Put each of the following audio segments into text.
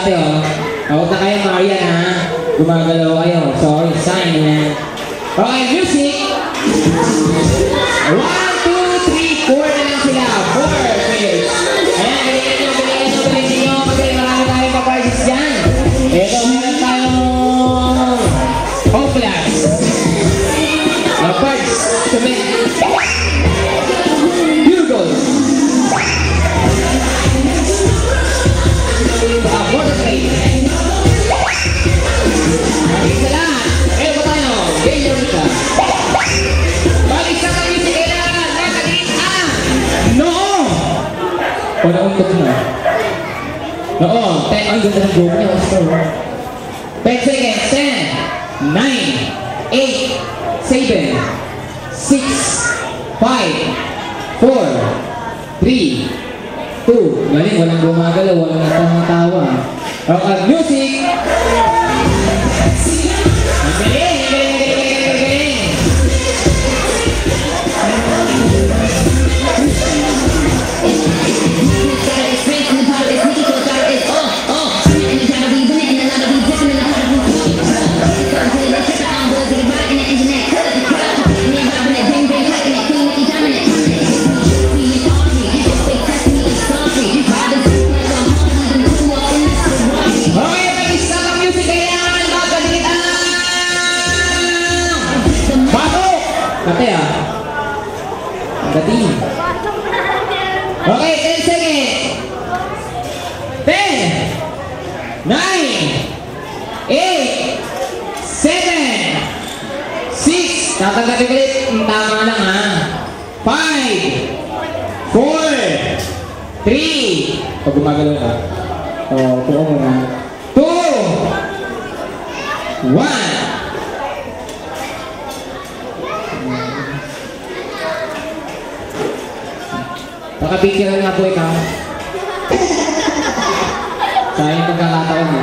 ate, oh. Huwag na kayo, Marian, ha? Gumagalaw kayo. Sorry, sign, yan. Okay, music! 1, 2, 3, 4 na lang sila. 4 players. Ayan, galingan nyo. Marami tayong pa-parties dyan. Ito, meron tayong Hopeless. Parts, submit. Google. Waterplay. Isa lahat. Eh, ba tayo? Game your Rika. Balik sa music, kailangan nakagit no! O, nauntok na. Oo. Ang ganda ng group niya. 10 seconds. 10, 9, 8, 7, 6, 5, 4, 3, 2. Galing, walang gumagalaw, walang natatawa. Okay, music! Galing! Kate, ah. Ang gating. Okay, 10 seconds. 10, 9, 8, 7, 6. Tatanggalin ulit. Tama lang, ha. 5, 4, 3. Pag gumagalaw ka. O, tuo mo na. 2, 1. Nakapicturean nga po ikaw. Sayang pagkakataon mo.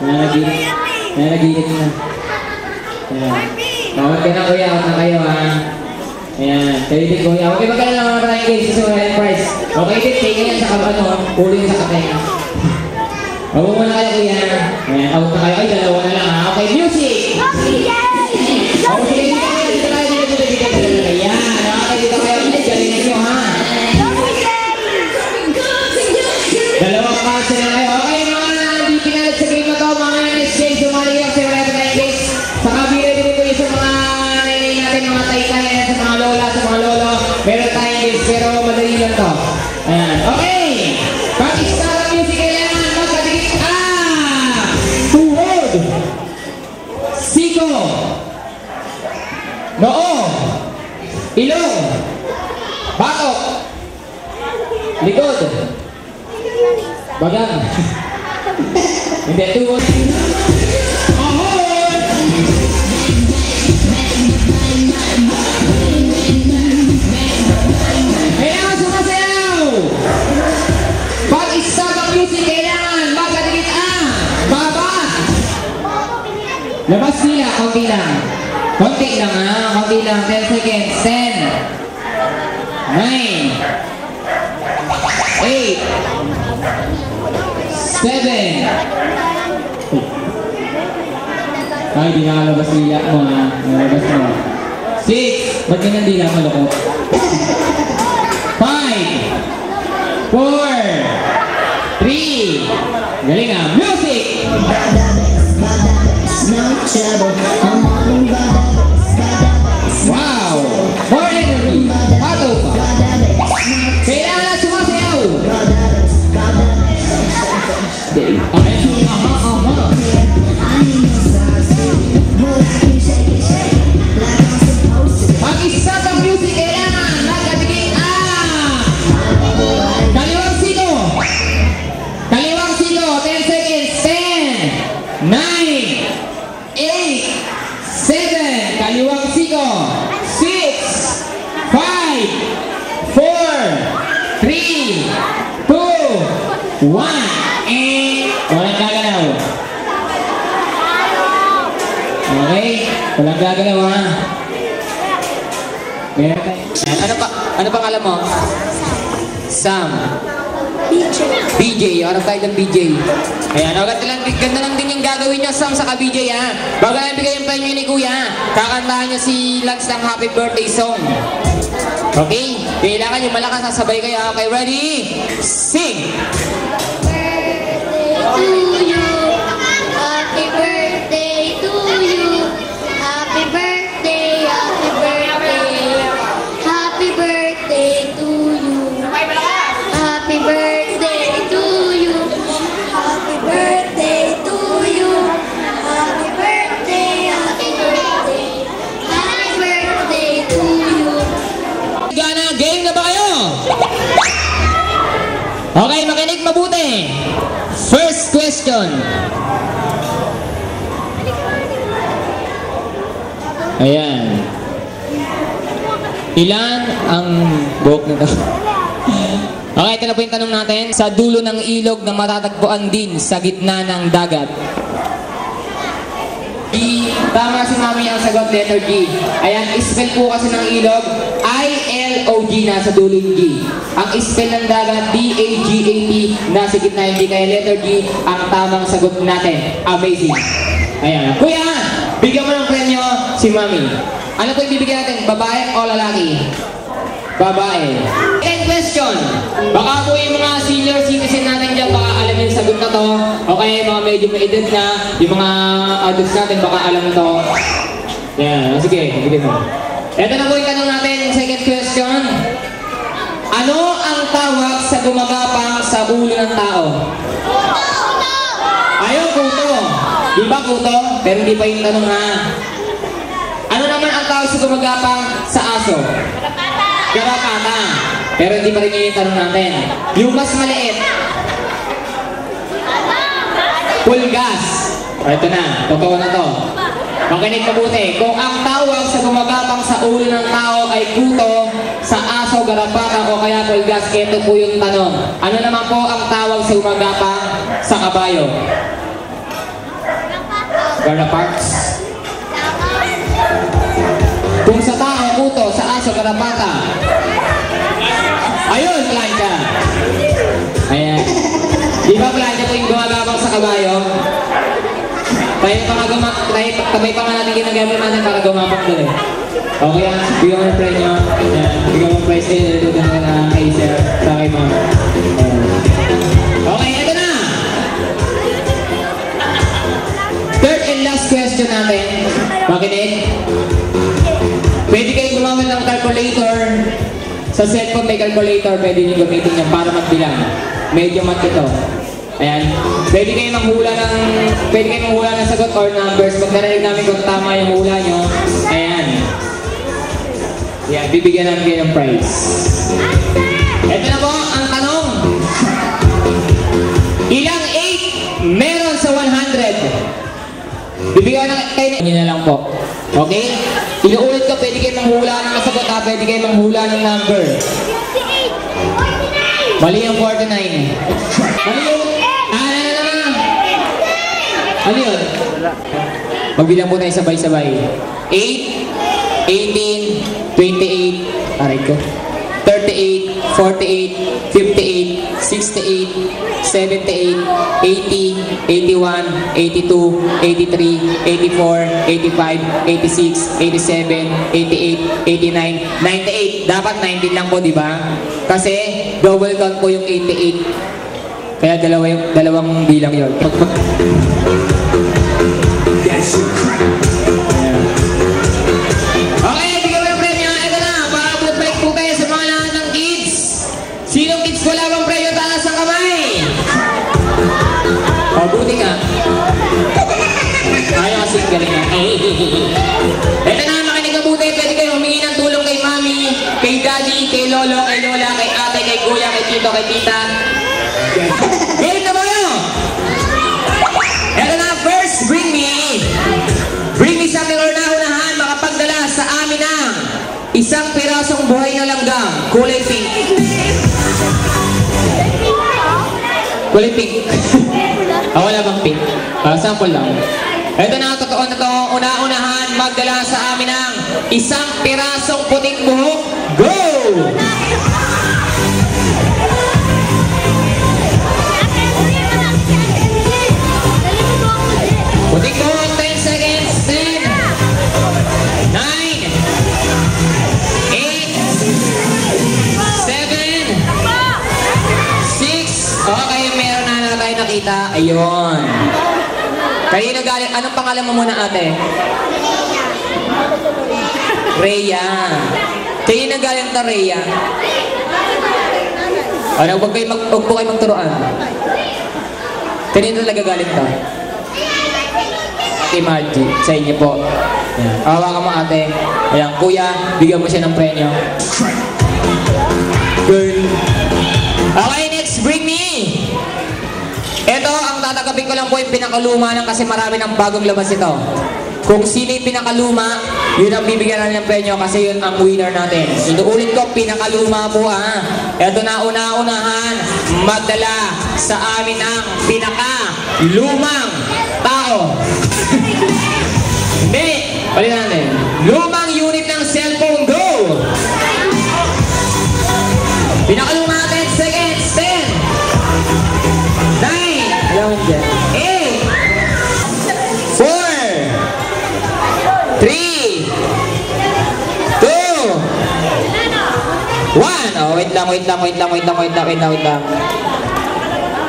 Nanaginip na. Ayan. Tawag ka na kuya, out na kayo, ha. Ayan. Kayo din kuya. Huwag kayo magkala ng mga maraming cases sa Royal Price. Okay din, take yan sa kabano. Pulin sa katenga. Huwag mo na kayo kuya. Ayan, out na kayo. Ay, dalawa na lang, ha. Okay, music! Okay, dito kayo. Dito kayo. Ayan. Okay, dito kayo. Galingan nyo, ha? Dalawang cancel na kayo. Okay, mga hindi pinalit sa game na to. Mga NSJ, sumali kayo sa wala na case. Sa kabila din po yung sa mga nanay natin, mga taykay, sa mga lola, sa mga lolo. Meron tayong games, pero madali lang to. Ayan. Okay! Pag-start ang music, kailangan magkatikit. Tuhod! Siko! Noo! Ilong! Batok! Likod! Bagang! Hindi, tuhod! Ahon! Kailangan sumasayaw! Pag-stop ang music, kailangan magkatikit baba! Labas sila, konti lang. Konti lang, ha? Konti lang. 10 seconds. 10, 9, 8, 7. Ay, di nakalabas nila mo, ha? Nakalabas mo. 6. Ba't ganyan di lang malukot? 5, 4, 3. Galing, ha? Music! Wow! More energy! Pato pa! Kailangan sumasayaw! Pag-start ang music, kailangan nagkatigit kaliwang sino! Kaliwang sino! 10 seconds! 10, 9, 8, 7, kaliwang siko, 6, 5, 4, 3, 2, 1, and walang gagalaw. Okay? Walang gagalaw, ha? Ano pa alam mo? Sam. BJ, harap tayo ng BJ. Ayan, ganda lang din yung gagawin nyo, Sam, sa ka-BJ, ha? Bago lang bigay yung premyo ni Kuya, kakantahan nyo si Lance ng happy birthday song. Okay? Kailangan yung malakas, sasabay kayo. Okay, ready? Sing! Happy birthday to you. Happy birthday, happy birthday. Happy birthday to you. Happy birthday to you. Happy birthday to you. Happy birthday, happy birthday. Happy birthday to you. Gana, game na ba kayo? Okay, makinig mabuti. First question. Ayan. Ilan ang buhok na to? Okay, ito na po yung tanong natin. Sa dulo ng ilog na matatagpuan din sa gitna ng dagat. Tama si Mami ang sagot, letter G. Ayan, spell po kasi ng ilog, I-L-O-G, nasa dulo yung G. Ang spell ng dagat, D-A-G-A-T, nasa gitna yung G. Kaya letter G, ang tamang sagot natin. Amazing. Ayan. Kuya, bigyan mo ng premyo si Mami. Ano po yung bibigyan natin? Babae o lalaki? Babae. Second question. Baka po yung mga senior citizen natin dyan, baka alam yung sagot na to. Okay, mga medyo may edad na, yung mga adults natin, baka alam na to. Yan, sige, bigyan mo. Ito na po yung tanong natin, second question. Ano ang tawag sa gumagapang sa ulo ng tao? Ayun, kuto. Di ba kuto? Pero hindi pa yung tanong, ha? Ano naman ang tawag sa gumagapang sa aso? Garapata. Pero hindi pa rin yung tanong natin. Yung mas maliit. Pulgas. Ito na. Totoo na to. Makinig mabuti. Kung ang tawag sa gumagapang sa ulo ng tao ay kuto, sa aso, garapata o kaya pulgas, ito po yung tanong. Ano naman po ang tawag sa gumagapang sa kabayo? Garaparts. Kung sa tao, kuto, sa aso, garapata. Ayun, plancha. Ayan. Di ba plancha po yung gumagapang sa kabayo? Tabay pa nga natin ginagamit natin para gumapak doon eh. Okay, bigyan mo ng premyo. Ayan. Bigyan mo ng prize din. Ito na kay sir. Sa kay ma'am. Okay, ito na. Third and last question natin. Makinig. Pwede kayo gumamit ng calculator. Sa cellphone may calculator, pwede nyo gamitin yan para magbilang. Medyo mat ito. Ayan. Pwede kayo manghula ng sagot or numbers. Pag narinig namin kung tama yung hula nyo, ayan. Ayan, bibigyan namin kayo ng prize. Ito na po ang tanong. Ilang 8 meron sa 100? Bibigyan kayo na lang po. Okay? Inuulit ko, pwede kayo manghula ng sagot ha, pwede kayo manghula ng number. Mali yung 49. Mali yung... Ano yun? Magbilang po tayo sabay-sabay. 8, 18, 28, aray ko. 38, 48, 58, 68, 78, 80, 81, 82, 83, 84, 85, 86, 87, 88, 89, 98. Dapat 19 lang po, di ba? Kasi double count po yung 88. Kaya dalawang bilang yun. Okay, bigyan mo ng premyo. Ito na, para bootbike po kayo sa mga lahat ng kids. Sinong kids wala bang premyo? Taas ang kamay. O, buti nga. Ayaw kasi galing nga. Ito na, makinig na buti. Pwede kayo humingi ng tulong kay mami, kay daddy, kay lolo, kay lola, kay ate, kay kuya, kay tito, kay tita. Galing na ba yun? Ito na, first, bring me something or naunahan makapagdala sa amin ng isang pirasong buhay na langgam, kulay pink. Kulay pink. Wala bang pink? Sample lang. Ito na, totoo na to. Una-unahan magdala sa amin ng isang pirasong puting buhok. Go! Ayun. Kanino galing? Anong pangalan mo muna, ate? Rhea. Kanino galing ta, Rhea? Ano, huwag po kayo magturuan. Kanino talaga galing ta? Ate Margie, sa inyo po. Ayan. Hawakan mo, ate. Ayan, kuya, bigyan mo siya ng premyo. Good. Okay, next, bring me. Ito, ang tatanggapin ko lang po yung pinakaluma lang kasi marami ng bagong labas ito. Kung sino yung pinakaluma, yun ang bibigyan natin ng premyo kasi yun ang winner natin. Inuulit ko, pinakaluma po ha. Ito na una-unahan, magdala sa amin ang pinakalumang tao. Hindi, palitan natin. Lumang unit ng cellphone, go! Pinakaluma natin, seconds, 10, 9, 8, 4, 3, 2, 1. Oh, wait lang.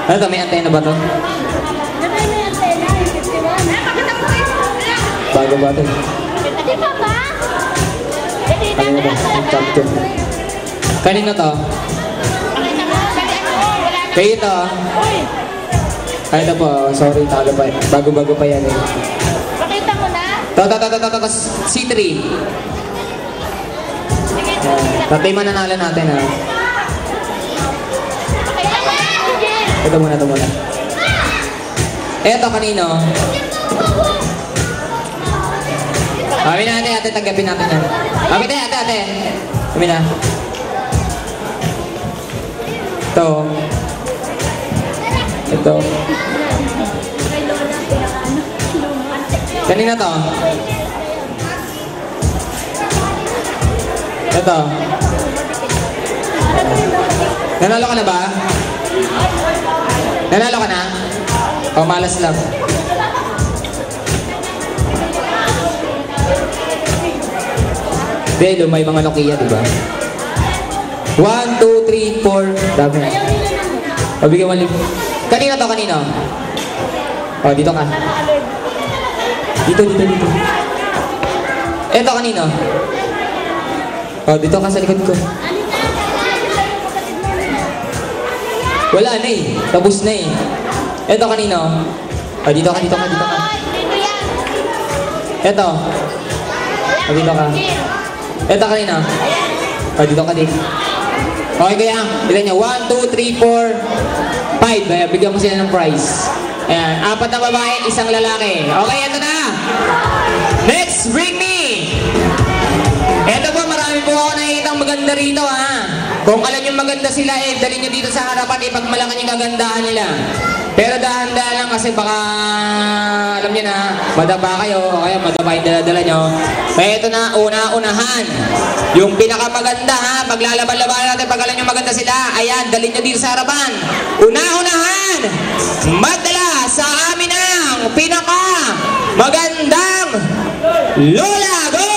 Ano to, may antena ba to? Bago ba ito? Di ba ba? Kanina ba? Kanina to? Kayo ito. Ay, ito po. Sorry, talo pa. Bago-bago pa yan eh. Pakita mo na. To, C3. Tatay mananalo natin ha. Ito muna. Ito kanino? Kami na ate, tanggapin natin yan. Kami tayo, ate. Kami na. Ito. Kanina to? Ito. Nanalo ka na ba? Nanalo ka na? O malas lang? Delo, may mga Nokia, diba? 1, 2, 3, 4. Dami na. Pabigyan mo lang. Kanina to, kanina. O, dito ka. Dito. Eto, kanina. O, dito ka sa likod ko. Wala na eh. Tapos na eh. Eto, kanina. O, dito ka. Eto. O, dito ka. Eto, kanina. O, dito ka din. Okay, kaya, ilan niya? 1, 2, 3, 4, 5. Kaya, bigyan mo sila ng prize. Ayan, 4 na babae, 1 lalaki. Okay, ito na. Next, bring me. Ito po, marami po ako nakikita maganda rito, ha. Kung alam nyo maganda sila, dali nyo dito sa harapan, ipagmalakan yung kagandahan nila. Pero dahan-dahan lang kasi baka, alam nyo na, madaba kayo, o kaya madaba yung dala-dala nyo. Kaya ito na, una-unahan. Yung pinakamaganda, ha, paglalaban-laban natin, pag alam nyo maganda sila, ayan, dali nyo dito sa harapan. Una-unahan, magdala sa amin ang pinakamagandang Lola, go!